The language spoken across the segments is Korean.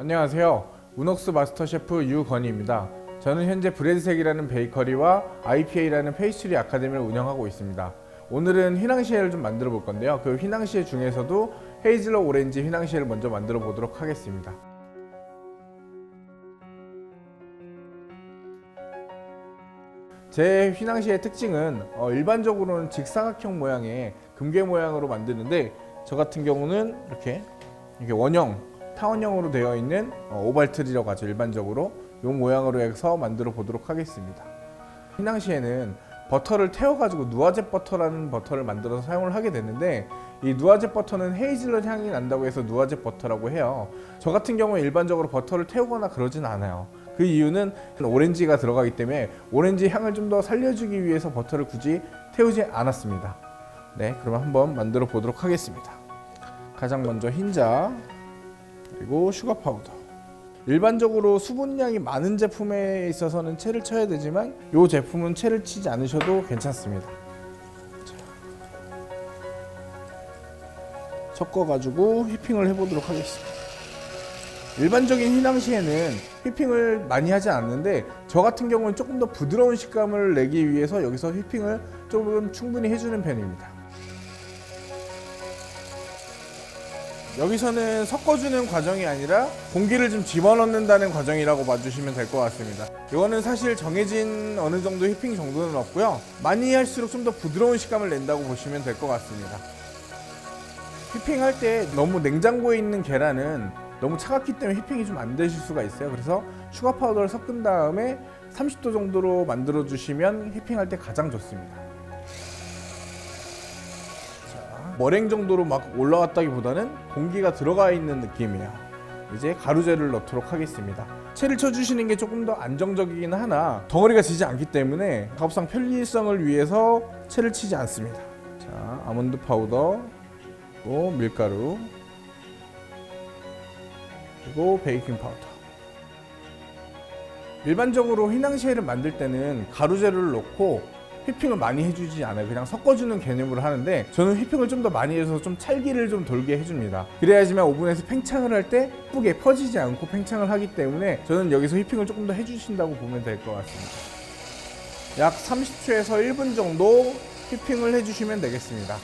안녕하세요. 우녹스 마스터 셰프 유건희입니다. 저는 현재 브레드색이라는 베이커리와 IPA라는 페이스트리 아카데미를 운영하고 있습니다. 오늘은 휘낭시에를 좀 만들어 볼 건데요. 그 휘낭시에 중에서도 헤이즐넛 오렌지 휘낭시에를 먼저 만들어 보도록 하겠습니다. 제 휘낭시에의 특징은 일반적으로는 직사각형 모양의 금괴 모양으로 만드는데, 저 같은 경우는 이렇게 원형 타원형으로 되어 있는 오발트리라고 하죠. 일반적으로 이 모양으로 해서 만들어 보도록 하겠습니다. 휘낭시에는 버터를 태워가지고 누아젯 버터라는 버터를 만들어서 사용을 하게 되는데, 이 누아젯 버터는 헤이즐넛 향이 난다고 해서 누아젯 버터라고 해요. 저 같은 경우에 일반적으로 버터를 태우거나 그러진 않아요. 그 이유는 오렌지가 들어가기 때문에 오렌지 향을 좀 더 살려주기 위해서 버터를 굳이 태우지 않았습니다. 네, 그러면 한번 만들어 보도록 하겠습니다. 가장 먼저 흰자, 그리고 슈가 파우더. 일반적으로 수분량이 많은 제품에 있어서는 채를 쳐야 되지만 이 제품은 채를 치지 않으셔도 괜찮습니다. 섞어가지고 휘핑을 해보도록 하겠습니다. 일반적인 휘낭시에는 휘핑을 많이 하지 않는데, 저 같은 경우는 조금 더 부드러운 식감을 내기 위해서 여기서 휘핑을 조금 충분히 해주는 편입니다. 여기서는 섞어주는 과정이 아니라 공기를 좀 집어넣는다는 과정이라고 봐주시면 될 것 같습니다. 이거는 사실 정해진 어느 정도 휘핑 정도는 없고요. 많이 할수록 좀 더 부드러운 식감을 낸다고 보시면 될 것 같습니다. 휘핑할 때 너무 냉장고에 있는 계란은 너무 차갑기 때문에 휘핑이 좀 안 되실 수가 있어요. 그래서 슈가 파우더를 섞은 다음에 30도 정도로 만들어 주시면 휘핑할 때 가장 좋습니다. 머랭 정도로 막 올라왔다기보다는 공기가 들어가 있는 느낌이에요. 이제 가루젤을 넣도록 하겠습니다. 채를 쳐주시는 게 조금 더 안정적이긴 하나 덩어리가 지지 않기 때문에 작업상 편리성을 위해서 채를 치지 않습니다. 자, 아몬드 파우더, 그리고 밀가루, 그리고 베이킹 파우더. 일반적으로 휘낭시에를 만들 때는 가루젤을 넣고 휘핑을 많이 해주지 않아요. 그냥 섞어주는 개념으로 하는데, 저는 휘핑을 좀 더 많이 해서 좀 찰기를 좀 돌게 해줍니다. 그래야지만 오븐에서 팽창을 할 때 예쁘게 퍼지지 않고 팽창을 하기 때문에 저는 여기서 휘핑을 조금 더 해주신다고 보면 될 것 같습니다. 약 30초에서 1분 정도 휘핑을 해주시면 되겠습니다.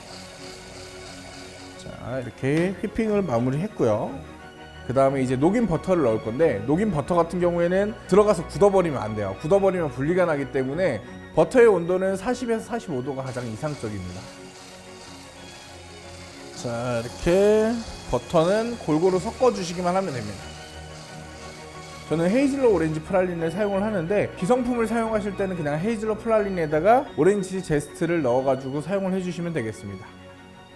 자, 이렇게 휘핑을 마무리했고요. 그 다음에 이제 녹인 버터를 넣을 건데, 녹인 버터 같은 경우에는 들어가서 굳어버리면 안 돼요. 굳어버리면 분리가 나기 때문에 버터의 온도는 40에서 45도가 가장 이상적입니다. 자, 이렇게 버터는 골고루 섞어주시기만 하면 됩니다. 저는 헤이즐넛 오렌지 프랄린을 사용을 하는데, 기성품을 사용하실 때는 그냥 헤이즐넛 프랄린에다가 오렌지 제스트를 넣어가지고 사용을 해주시면 되겠습니다.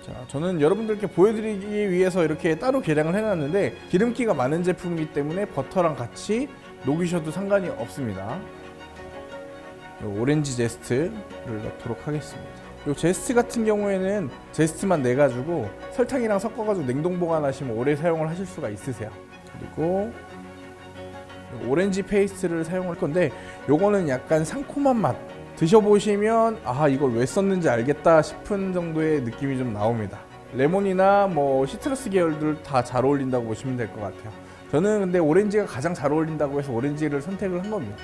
자, 저는 여러분들께 보여드리기 위해서 이렇게 따로 계량을 해놨는데, 기름기가 많은 제품이기 때문에 버터랑 같이 녹이셔도 상관이 없습니다. 오렌지 제스트를 넣도록 하겠습니다. 이 제스트 같은 경우에는 제스트만 내가지고 설탕이랑 섞어가지고 냉동 보관하시면 오래 사용을 하실 수가 있으세요. 그리고 오렌지 페이스트를 사용할 건데, 요거는 약간 상콤한 맛, 드셔보시면 아, 이걸 왜 썼는지 알겠다 싶은 정도의 느낌이 좀 나옵니다. 레몬이나 뭐 시트러스 계열들 다 잘 어울린다고 보시면 될 것 같아요. 저는 근데 오렌지가 가장 잘 어울린다고 해서 오렌지를 선택을 한 겁니다.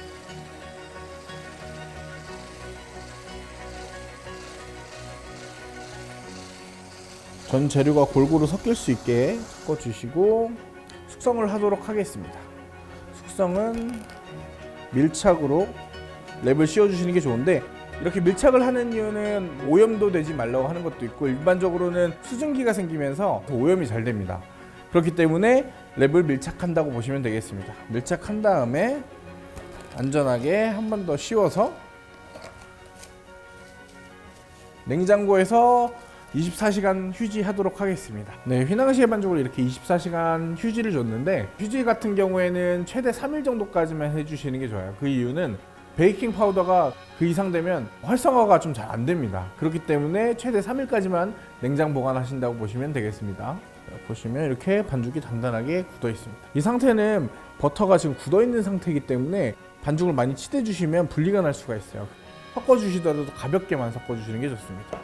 전 재료가 골고루 섞일 수 있게 섞어주시고 숙성을 하도록 하겠습니다. 숙성은 밀착으로 랩을 씌워주시는 게 좋은데, 이렇게 밀착을 하는 이유는 오염도 되지 말라고 하는 것도 있고, 일반적으로는 수증기가 생기면서 오염이 잘 됩니다. 그렇기 때문에 랩을 밀착한다고 보시면 되겠습니다. 밀착한 다음에 안전하게 한 번 더 씌워서 냉장고에서 24시간 휴지하도록 하겠습니다. 네, 휘낭시에 반죽을 이렇게 24시간 휴지를 줬는데, 휴지 같은 경우에는 최대 3일 정도까지만 해주시는 게 좋아요. 그 이유는 베이킹 파우더가 그 이상 되면 활성화가 좀 잘 안 됩니다. 그렇기 때문에 최대 3일까지만 냉장 보관하신다고 보시면 되겠습니다. 보시면 이렇게 반죽이 단단하게 굳어 있습니다. 이 상태는 버터가 지금 굳어 있는 상태이기 때문에 반죽을 많이 치대 주시면 분리가 날 수가 있어요. 섞어 주시더라도 가볍게만 섞어 주시는 게 좋습니다.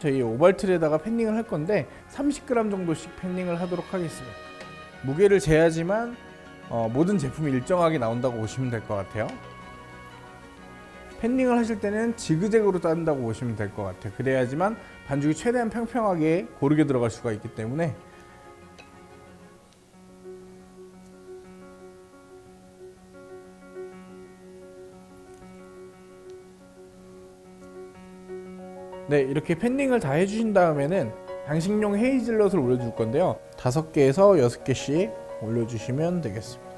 저희 오발틀에다가 팬닝을 할 건데 30g 정도씩 팬닝을 하도록 하겠습니다. 무게를 재야지만 모든 제품이 일정하게 나온다고 보시면 될 것 같아요. 팬닝을 하실 때는 지그재그로 딴다고 보시면 될 것 같아요. 그래야지만 반죽이 최대한 평평하게 고르게 들어갈 수가 있기 때문에. 네, 이렇게 팬닝을 다 해주신 다음에는 장식용 헤이즐넛을 올려줄 건데요. 5개에서 6개씩 올려주시면 되겠습니다.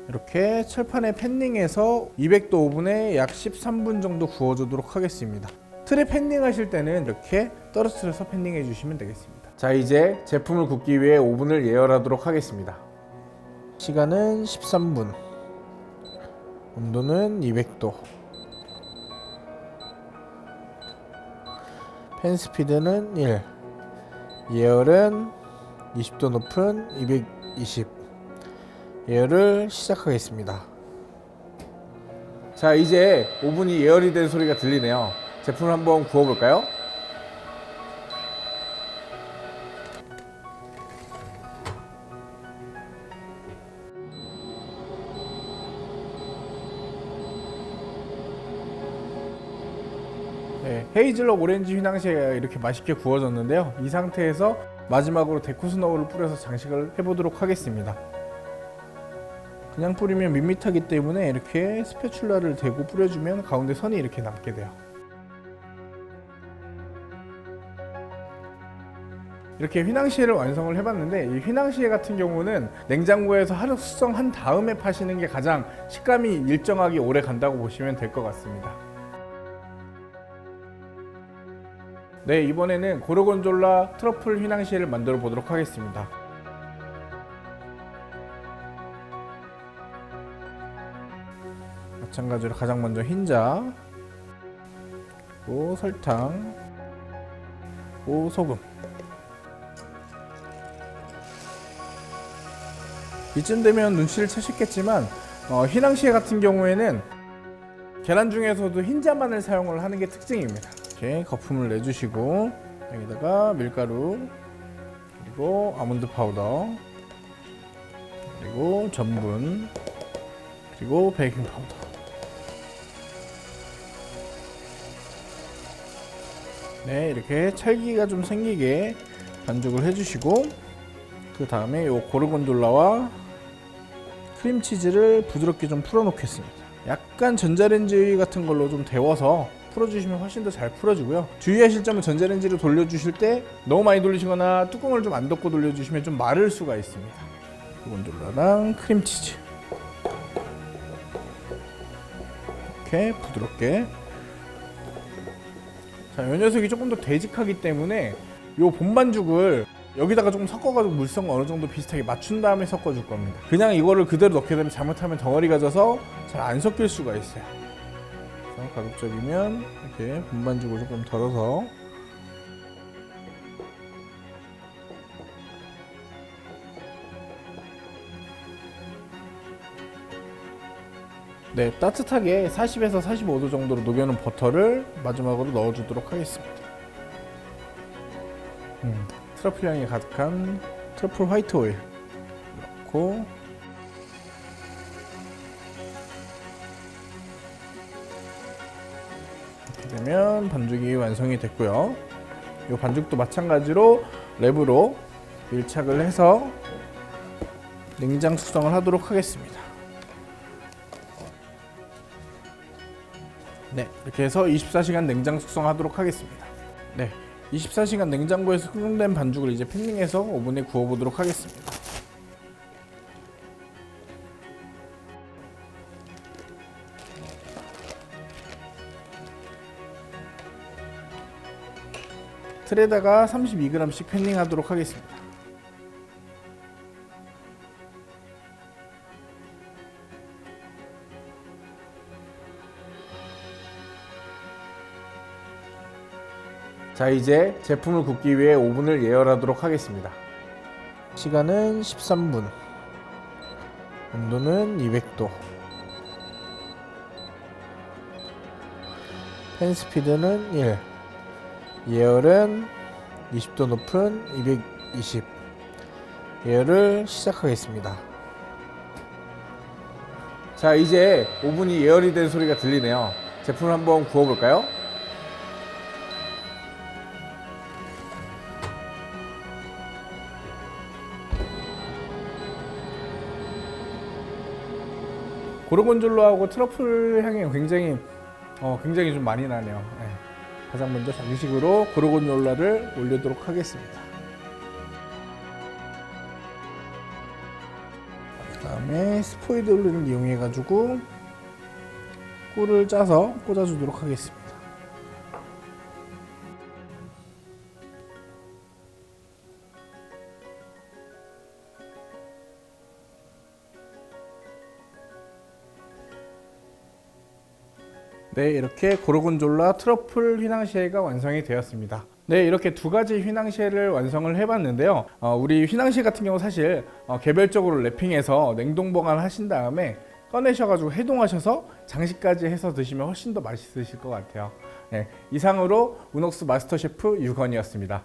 이렇게 철판에 팬닝해서 200도 오븐에 약 13분 정도 구워주도록 하겠습니다. 틀에 팬닝 하실 때는 이렇게 떨어뜨려서 팬닝해 주시면 되겠습니다. 자, 이제 제품을 굽기 위해 오븐을 예열하도록 하겠습니다. 시간은 13분, 온도는 200도, 팬 스피드는 1, 예열은 20도 높은 220, 예열을 시작하겠습니다. 자, 이제 오븐이 예열이 된 소리가 들리네요. 제품을 한번 구워볼까요? 네, 헤이즐넛 오렌지 휘낭시에가 이렇게 맛있게 구워졌는데요. 이 상태에서 마지막으로 데코 스노우를 뿌려서 장식을 해보도록 하겠습니다. 그냥 뿌리면 밋밋하기 때문에 이렇게 스패츌라를 대고 뿌려주면 가운데 선이 이렇게 남게 돼요. 이렇게 휘낭시에를 완성을 해봤는데, 이 휘낭시에 같은 경우는 냉장고에서 하루 숙성한 다음에 파시는 게 가장 식감이 일정하게 오래 간다고 보시면 될 것 같습니다. 네, 이번에는 고르곤졸라 트러플 휘낭시에를 만들어 보도록 하겠습니다. 마찬가지로 가장 먼저 흰자, 그리고 설탕, 그리고 소금. 이쯤 되면 눈치를 채셨겠지만 휘낭시에 같은 경우에는 계란 중에서도 흰자만을 사용을 하는 게 특징입니다. 이렇게 거품을 내주시고 여기다가 밀가루, 그리고 아몬드 파우더, 그리고 전분, 그리고 베이킹 파우더. 네, 이렇게 찰기가 좀 생기게 반죽을 해주시고, 그 다음에 요 고르곤졸라와 크림치즈를 부드럽게 좀 풀어 놓겠습니다. 약간 전자레인지 같은 걸로 좀 데워서 풀어주시면 훨씬 더 잘 풀어지고요. 주의하실 점은 전자레인지를 돌려주실 때 너무 많이 돌리시거나 뚜껑을 좀 안 덮고 돌려주시면 좀 마를 수가 있습니다. 고르곤졸라랑 크림치즈 이렇게 부드럽게. 자, 이 녀석이 조금 더 되직하기 때문에 요 본반죽을 여기다가 조금 섞어가지고 물성 어느 정도 비슷하게 맞춘 다음에 섞어줄 겁니다. 그냥 이거를 그대로 넣게 되면 잘못하면 덩어리가 져서 잘 안 섞일 수가 있어요. 그래서 가급적이면 이렇게 본반죽을 조금 덜어서, 네, 따뜻하게 40에서 45도 정도로 녹여놓은 버터를 마지막으로 넣어주도록 하겠습니다. 트러플 향이 가득한 트러플 화이트 오일 넣고, 이렇게 되면 반죽이 완성이 됐고요. 이 반죽도 마찬가지로 랩으로 밀착을 해서 냉장 숙성을 하도록 하겠습니다. 네, 이렇게 해서 24시간 냉장 숙성하도록 하겠습니다. 네, 24시간 냉장고에서 숙성된 반죽을 이제 팬닝해서 오븐에 구워보도록 하겠습니다. 틀에다가 32g씩 팬닝하도록 하겠습니다. 자, 이제 제품을 굽기 위해 오븐을 예열하도록 하겠습니다. 시간은 13분, 온도는 200도, 팬 스피드는 1, 예열은 20도 높은 220. 예열을 시작하겠습니다. 자, 이제 오븐이 예열이 된 소리가 들리네요. 제품을 한번 구워볼까요? 고르곤졸라하고 트러플 향이 굉장히 좀 많이 나네요. 네. 가장 먼저 장식으로 고르곤졸라를 올리도록 하겠습니다. 그 다음에 스포이드를 이용해 가지고 꿀을 짜서 꽂아주도록 하겠습니다. 네, 이렇게 고르곤졸라 트러플 휘낭시에가 완성이 되었습니다. 네, 이렇게 두 가지 휘낭시에를 완성을 해봤는데요. 우리 휘낭시에 같은 경우 사실 개별적으로 랩핑해서 냉동 보관하신 다음에 꺼내셔가지고 해동하셔서 장식까지 해서 드시면 훨씬 더 맛있으실 것 같아요. 네, 이상으로 우녹스 마스터 셰프 유건이었습니다.